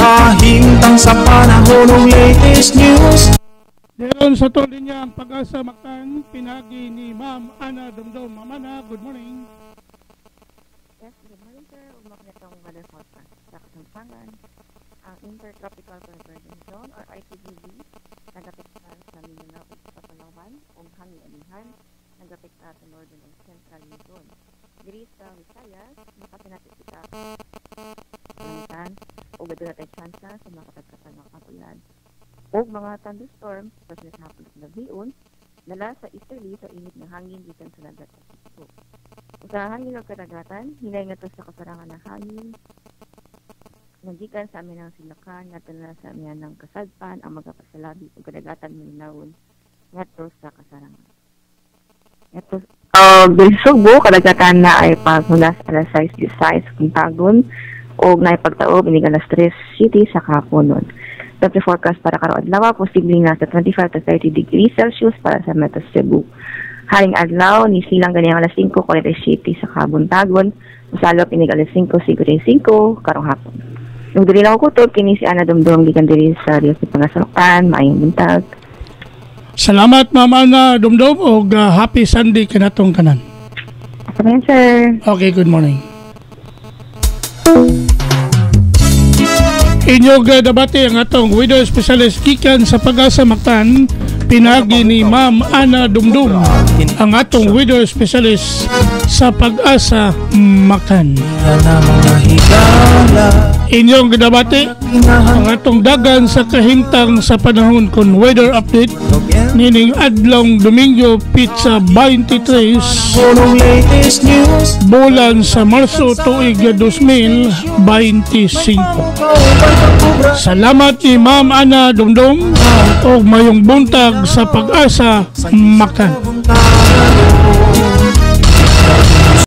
kahimtang sa panahon ng latest news. Ngayon sa tuloy niya ang Pag-asa Mactan, pinagi ni Ma'am Ana Dumdum. Ma'am Ana, good morning. Yes, good morning sir. Umak na itong weather forecast sa Kasampangan. Ang Intertropical Convergence Zone or ICGZ nagapektahan sa Mindanao ug sa Palawan ug hangin anihan nagapektahan sa Northern ug Central Luzon. Diri sa Visayas, makasinati kita langitan ug aduna tay tsansa sa mga katagkatan ng pag-ulan. O mga thunderstorms sa hapon at gabion nala sa easterly sa init ng hangin gikan sa dagat sa Cebu. Sa hangin ug kadagatan, hinay nga to sa kasarangan ng hangin nagikan sa amin ng Silakan ngadto na sa amin ng Kasadpan ang magapasalabi ug kadagatan Malinawon ngadto sa kasarangan. Ito Subo kadagatan na ay pagmula sa alas 6 kung tagon o na ipagtaob inig alas 3 city sa kahaponon. Weather forecast para karong adlaw posibleng nasa 25 to 30 degrees Celsius para sa Metro Cebu. Haring adlaw ni silang ganiyang alas 5:47 sa kabuntagon, usalop inig alas 5:55 karong hapon. Nung dili lang ko kutob kini si Ana Dumdum gikan diri sa Dios ni Pangasaluktan, maayong buntag. Salamat Ma'am Ana Dumdum ug happy Sunday kanatong tanan. Salamat sir. Okay, good morning. Inyong debate ang atong weather specialist gikan sa Pag-asa Mactan, pinagi ni Ma'am Ana Dumdum, ang atong weather specialist sa Pag-asa Mactan. Inyong debate ang atong dagan sa kahimtang sa panahon kon weather update nining adlong Domingo Pizza 23 bulan sa Marso tuig 2025. Salamat ni Ma'am Ana Dumdum o mayong buntag sa Pag-asa Mactan.